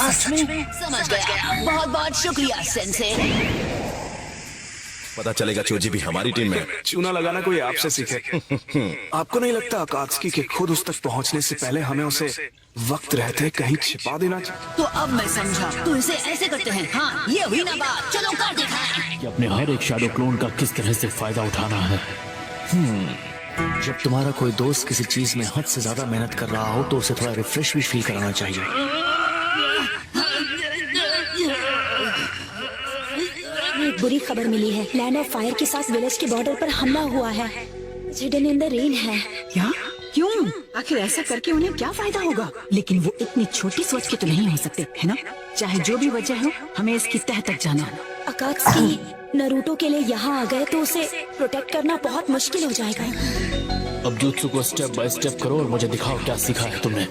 सच में? समझ गया। बहुत बहुत शुक्रिया सेंसे। पता चलेगा चोजी भी हमारी टीम में। चूना लगाना कोई आपसे सीखे। आपको नहीं लगता अकात्सुकी के खुद उस तक पहुंचने से पहले हमें उसे वक्त रहते कहीं छिपा देना चाहिए? तो अब मैं समझा, तो इसे ऐसे करते हैं। हाँ, ये हुई ना बात। चलो कर दिखाएं। कि अपने हर एक शैडो क्लोन का किस तरह से फायदा उठाना है। जब तुम्हारा कोई दोस्त किसी चीज में हद से ज्यादा मेहनत कर रहा हो तो उसे थोड़ा रिफ्रेश भी फील कराना चाहिए। एक बुरी खबर मिली है। लैंड ऑफ फायर के साथ विलेज के बॉर्डर पर हमला हुआ है। हिडन इन द रेन है। क्या? क्यों? आखिर ऐसा करके उन्हें क्या फायदा होगा? लेकिन वो इतनी छोटी सोच के तो नहीं हो सकते, है ना? चाहे जो भी वजह हो, हमें इसकी तह तक जाना है। अकात्सुकी नरूटो के लिए यहाँ आ गए तो उसे प्रोटेक्ट करना बहुत मुश्किल हो जाएगा। अब jutsu को स्टेप बाय स्टेप करो और मुझे दिखाओ क्या सीखा है तुमने।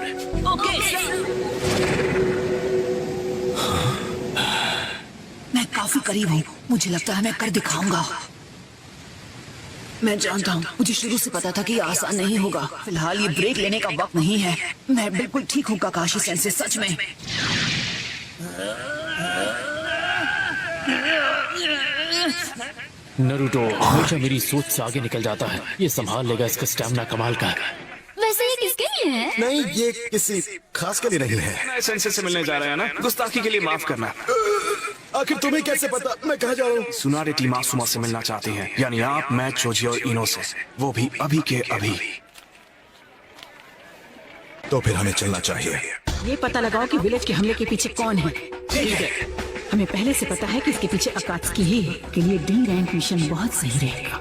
मैं काफी करीब हूँ। मुझे लगता है मैं कर दिखाऊंगा। मैं जानता हूँ, मुझे शुरू से पता था कि ये आसान नहीं होगा। फिलहाल ये ब्रेक लेने का वक्त नहीं है। मैं बिल्कुल ठीक हूँ काकाशी सेंसे, सच में। नरूटो हमेशा मेरी सोच से आगे निकल जाता है। ये संभाल लेगा, इसका स्टैमिना कमाल का है। वैसे ये किसके लिए है? नहीं, ये किसी खास के लिए नहीं है। नए सेंसे से मिलने जा रहे हैं ना? गुस्ताखी के लिए माफ करना। आखिर तुम्हें कैसे पता मैं कहाँ जा रहा हूँ? सुनारे टीम आसुमा से मिलना चाहती है, यानी आप, मैं, चोजी और इनो से, वो भी अभी के अभी। तो फिर हमें चलना चाहिए। ये पता लगाओ कि विलेज के हमले के पीछे कौन है। ठीक है, हमें पहले से पता है कि इसके पीछे अकात्सुकी ही है। के लिए डी रैंक मिशन बहुत सही रहेगा।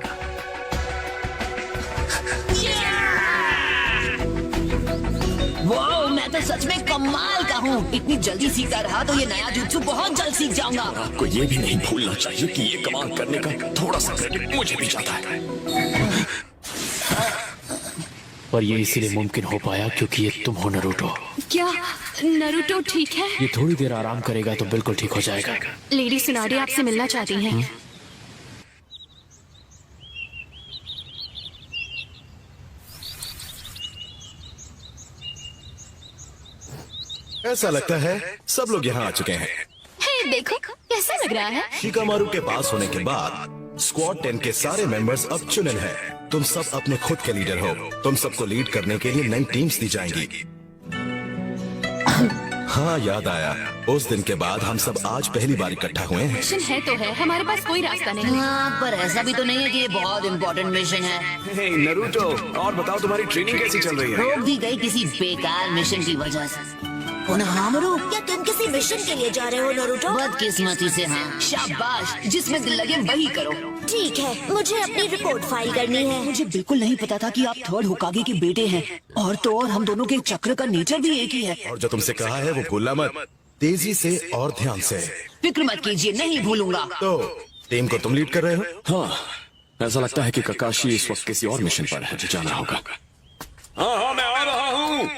वाह, मैं तो सच में कमाल का हूँ। इतनी जल्दी सीखता रहा तो ये नया जुत्सु बहुत जल्द सीख जाऊंगा। आपको ये भी नहीं भूलना चाहिए कि ये कमाल करने का थोड़ा सा क्रेडिट मुझे भी जाता है। पर ये इसीलिए मुमकिन हो पाया क्योंकि ये तुम हो नरूटो। क्या नरूटो ठीक है? ये थोड़ी देर आराम करेगा तो बिल्कुल ठीक हो जाएगा। लेडी सुनारी आपसे मिलना चाहती हैं। ऐसा लगता है सब लोग यहाँ आ चुके हैं। हे, देखो कैसा लग रहा है। शिकामारू के पास होने के बाद स्क्वाड 10 के सारे मेंबर्स अब चुनिल हैं। तुम सब अपने खुद के लीडर हो। तुम सबको लीड करने के लिए नई टीम्स दी जाएंगी। हाँ, याद आया, उस दिन के बाद हम सब आज पहली बार इकट्ठा हुए हैं। मिशन है तो है, हमारे पास कोई रास्ता नहीं। हाँ, पर ऐसा भी तो नहीं है कि ये बहुत इम्पोर्टेंट मिशन है। हे नरूटो, और बताओ तुम्हारी ट्रेनिंग कैसी चल रही है? रोक दी गई किसी बेकार मिशन की वजह से। हामरू, क्या तुम किसी मिशन के लिए जा रहे हो नरूटो? बदकिस्मती से हाँ। शाबाश, जिसमें दिल लगे वही करो। ठीक है, मुझे अपनी रिपोर्ट फाइल करनी है। मुझे बिल्कुल नहीं पता था कि आप थर्ड होकागे के बेटे हैं। और तो और हम दोनों के चक्र का नेचर भी एक ही है। और जो तुमसे कहा है वो भूलना मत। तेजी से और ध्यान से। फिक्र मत कीजिए, नहीं भूलूंगा। तो टीम को तुम लीड कर रहे हो? हाँ, ऐसा लगता है कि ककाशी इस वक्त किसी और मिशन पर है, जाना होगा। हाँ, मैं आ रहा हूँ।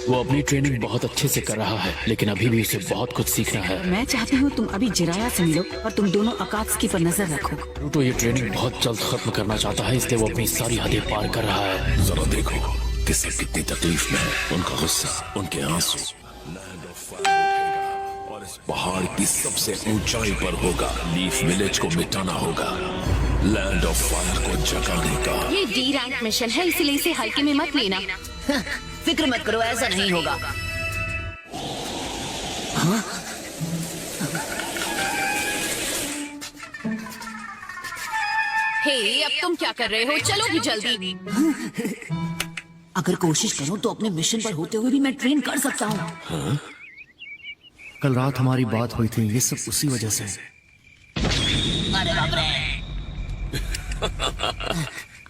वो अपनी ट्रेनिंग बहुत अच्छे से कर रहा है, लेकिन अभी भी उसे बहुत कुछ सीखना है। मैं चाहती हूँ तुम अभी जिराया से मिलो और तुम दोनों अकात्सुकी पर नजर रखो। नरूटो ये ट्रेनिंग बहुत जल्द खत्म करना चाहता है, इसलिए वो अपनी सारी हदें पार कर रहा है। जरा देखो किसे कितनी तकलीफ में है। उनका गुस्सा, उनके आंसू। लैंड ऑफ फायर और इस पहाड़ की सबसे ऊंचाई पर होगा। लीफ विलेज को मिटाना होगा, लैंड ऑफ फायर को जगाने का। ये डी रैंक मिशन है, इसलिए इसे हल्के में मत लेना। फिक्र मत करो, ऐसा नहीं होगा। हाँ? हे, अब तुम क्या कर रहे हो? चलो भी जल्दी। अगर कोशिश करूं तो अपने मिशन पर होते हुए भी मैं ट्रेन कर सकता हूँ। कल रात हमारी बात हुई थी, ये सब उसी वजह से। अरे बाप रे।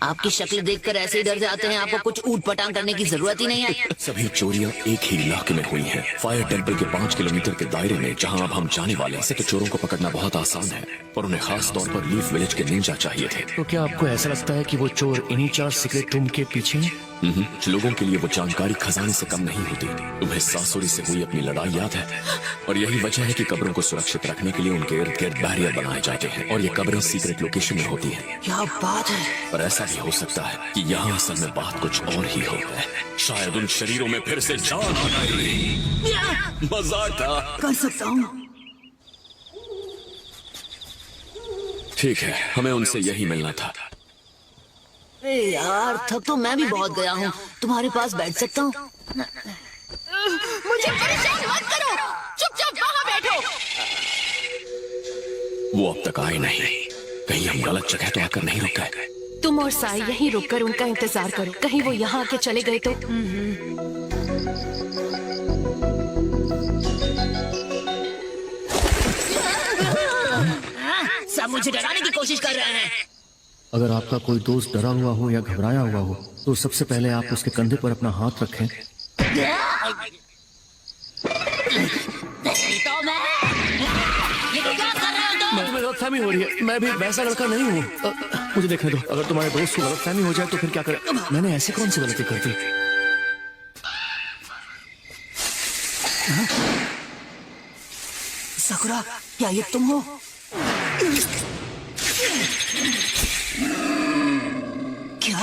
आपकी शक्ल देखकर ऐसे ही डर जाते हैं। आपको कुछ ऊट पटांग करने की जरूरत ही नहीं है। सभी चोरियां एक ही इलाके में हुई हैं। फायर टेंपल के 5 किलोमीटर के दायरे में, जहां अब हम जाने वाले हैं। तो चोरों को पकड़ना बहुत आसान है, पर उन्हें खास तौर पर लीफ विलेज के निंजा चाहिए थे। तो क्या आपको ऐसा लगता है कि वो चोर इन्हीं 4 सीक्रेट रूम के पीछे हैं? कुछ लोगों के लिए वो जानकारी खजाने से कम नहीं होती। तुम्हें सासुरी से हुई अपनी लड़ाई याद है? और यही वजह है कि कब्रों को सुरक्षित रखने के लिए उनके इर्द गिर्द बैरियर बनाए जाते हैं और ये कब्रें सीक्रेट लोकेशन में होती हैं। क्या बात है। पर ऐसा भी हो सकता है कि यहाँ असल में बात कुछ और ही हो है। शायद उन शरीरों में फिर से जान आ गई। मजाक था। कर सकता हूँ। ठीक है, हमें उनसे यही मिलना था। अरे यार, थक तो मैं भी बहुत गया हूँ। तुम्हारे पास बैठ सकता हूँ? मुझे परेशान मत करो, चुपचाप वहाँ बैठो। वो अब तक आए नहीं। कहीं हम गलत जगह तो आकर नहीं रुक गए। तुम और साई यहीं रुककर उनका इंतजार करो। कहीं वो यहाँ आके चले गए तो। सब मुझे डराने की कोशिश कर रहे हैं। अगर आपका कोई दोस्त डरा हुआ हो या घबराया हुआ हो तो सबसे पहले आप उसके कंधे पर अपना हाथ रखें। तो मैं ये क्या कर रहे हो तुम? तुम्हें गलतफहमी हो रही है। मैं भी वैसा लड़का नहीं हूँ। मुझे देखने दो। अगर तुम्हारे दोस्त को गलतफहमी हो जाए तो फिर क्या करें? मैंने ऐसी कौन सी गलती कर दी? सकुरा, क्या ये तुम हो? क्या?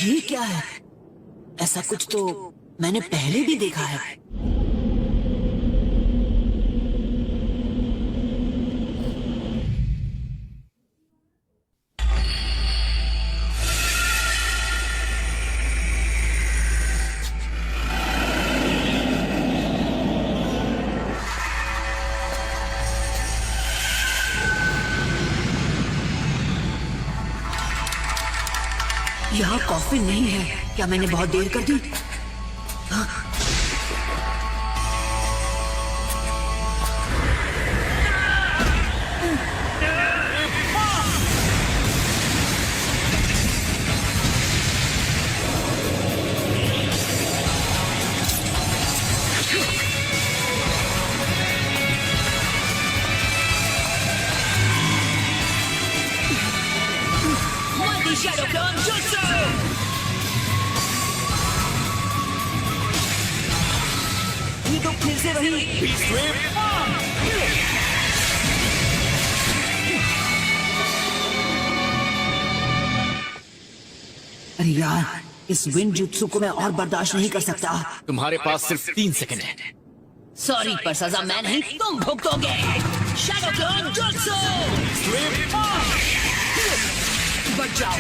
ये क्या है? ऐसा कुछ तो मैंने पहले भी देखा है। यहाँ कॉफी नहीं है। क्या मैंने बहुत देर कर दी? हाँ? Shadow Clone Jutsu! ये तो फिर से वही। अरे यार, इस विंड जुत्सु को मैं और बर्दाश्त नहीं कर सकता। तुम्हारे पास सिर्फ 3 सेकंड है। सॉरी, पर सजा मैं नहीं, तुम भुगतोगे। Shadow clone jutsu! बच जाओ।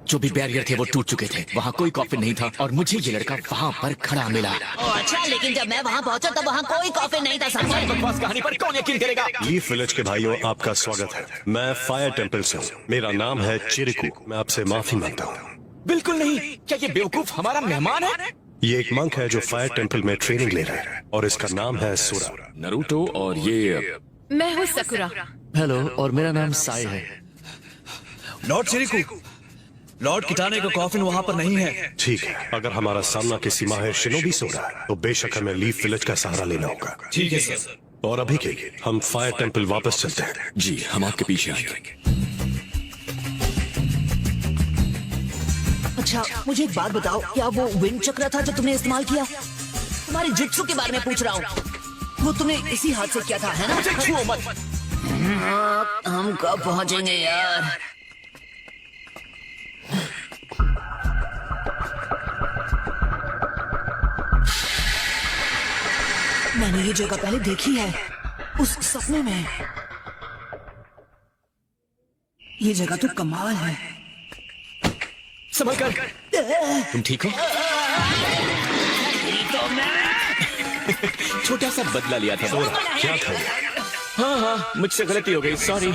जो भी बैरियर थे वो टूट चुके थे। वहाँ कोई कॉफिन नहीं था और मुझे ये लड़का वहाँ पर खड़ा मिला। अच्छा, लेकिन जब मैं वहाँ पहुँचा तब वहाँ कोई कॉफिन नहीं था। समझे? बकवास कहानी पर कौन यकीन करेगा? लीफ विलेज के भाइयों, आपका स्वागत है। मैं फायर टेंपल से हूँ। मेरा नाम है चिरिकू। मैं आपसे माफी मांगता हूँ। बिल्कुल नहीं। क्या ये बेवकूफ हमारा मेहमान है? ये एक मंक है जो फायर टेंपल में ट्रेनिंग ले रहा है और इसका नाम है सुरा। नरूटो और ये मैं हूँ सकुरा। हेलो, और मेरा नाम साई है। लॉर्ड चिरिकू, लॉर्ड किटाने का कॉफिन वहाँ पर नहीं है। ठीक है, अगर हमारा सामना किसी माहिर शिनोबी से हो रहा है तो बेशक हमें लीफ विलेज का सहारा लेना होगा। ठीक है सर। और अभी के लिए हम फायर टेंपल वापस चलते हैं। जी, हम आपके पीछे आएंगे। अच्छा, मुझे एक बात बताओ, क्या वो विंड चक्र था जो तुमने इस्तेमाल किया? तुम्हारे जुत्सु के बारे में पूछ रहा हूँ। वो तुमने इसी हाथ से किया था, है ना? छुओ मत। हम कब पहुँचेंगे यार? मैंने ये जगह पहले देखी है, उस सपने में। ये जगह तो कमाल है। संभल कर। तुम ठीक हो? छोटा सा बदला लिया था। क्या था? हाँ, मुझसे गलती हो गई, सॉरी।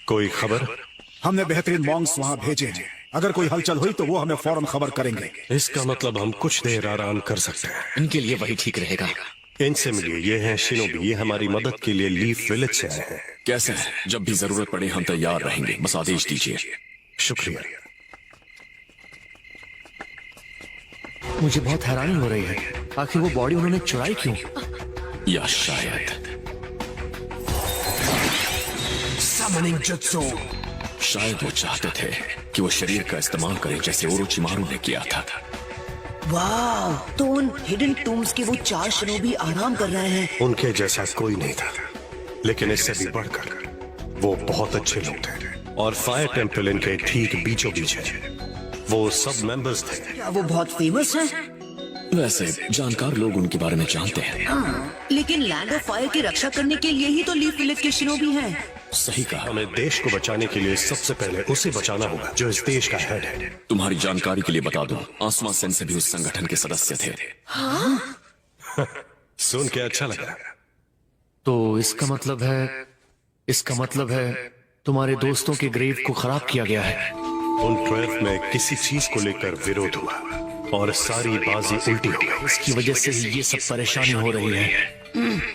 कोई खबर? हमने बेहतरीन मॉन्क्स वहाँ भेजे हैं। अगर कोई हलचल हुई तो वो हमें फौरन खबर करेंगे। इसका मतलब हम कुछ देर आराम कर सकते हैं। इनके लिए वही ठीक रहेगा। इनसे मिलिए, ये हैं शिनोबी, ये हमारी मदद के लिए लीफ विलेज से आए हैं। कैसे है? जब भी जरूरत पड़े हम तैयार रहेंगे, बस आदेश दीजिए। शुक्रिया। मुझे बहुत हैरानी हो रही है, आखिर वो बॉडी उन्होंने चुराई क्यों? या शायद समनिंग जुत्सु। शायद वो चाहते थे कि वो शरीर का इस्तेमाल करें जैसे ओरोचिमारू ने किया था। वाह, तो उन हिडन टूम्स के वो 4 शिनोबी आराम कर रहे हैं। उनके जैसा कोई नहीं था, लेकिन इससे भी बढ़कर वो बहुत अच्छे लोग थे। और फायर टेम्पल इनके ठीक बीचों बीच है। वो सब मेंबर्स थे। क्या वो बहुत फेमस हैं? वैसे जानकार लोग उनके बारे में जानते हैं। लेकिन लैंड ऑफ फायर की रक्षा करने के लिए ही तो लीफ विलेज के शिनोबी हैं। सही कहा। हमें देश को बचाने के लिए सबसे पहले उसे बचाना होगा जो इस देश का हेड है। तुम्हारी जानकारी के लिए बता दूं, आसमा सेन से भी उस संगठन के सदस्य थे। सुन के अच्छा लगा। तो इसका मतलब है तुम्हारे दोस्तों के ग्रेव को खराब किया गया है। उन 12 में किसी चीज को लेकर विरोध हुआ और सारी बाजी उल्टी हो गई। इसकी वजह से ही ये सब परेशानी हो रही है।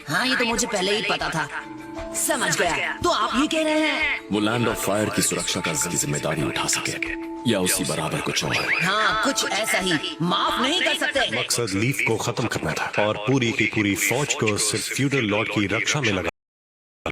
हाँ, ये तो मुझे पहले ही पता था। समझ गया। तो आप ये कह रहे हैं वो लैंड ऑफ फायर की सुरक्षा का जिम्मेदारी उठा सके या उसी बराबर कुछ और? हाँ, कुछ ऐसा ही। माफ नहीं कर सकते। मकसद लीफ को खत्म करना था और पूरी की पूरी फौज को सिर्फ फ्यूडल लॉर्ड की रक्षा में लगा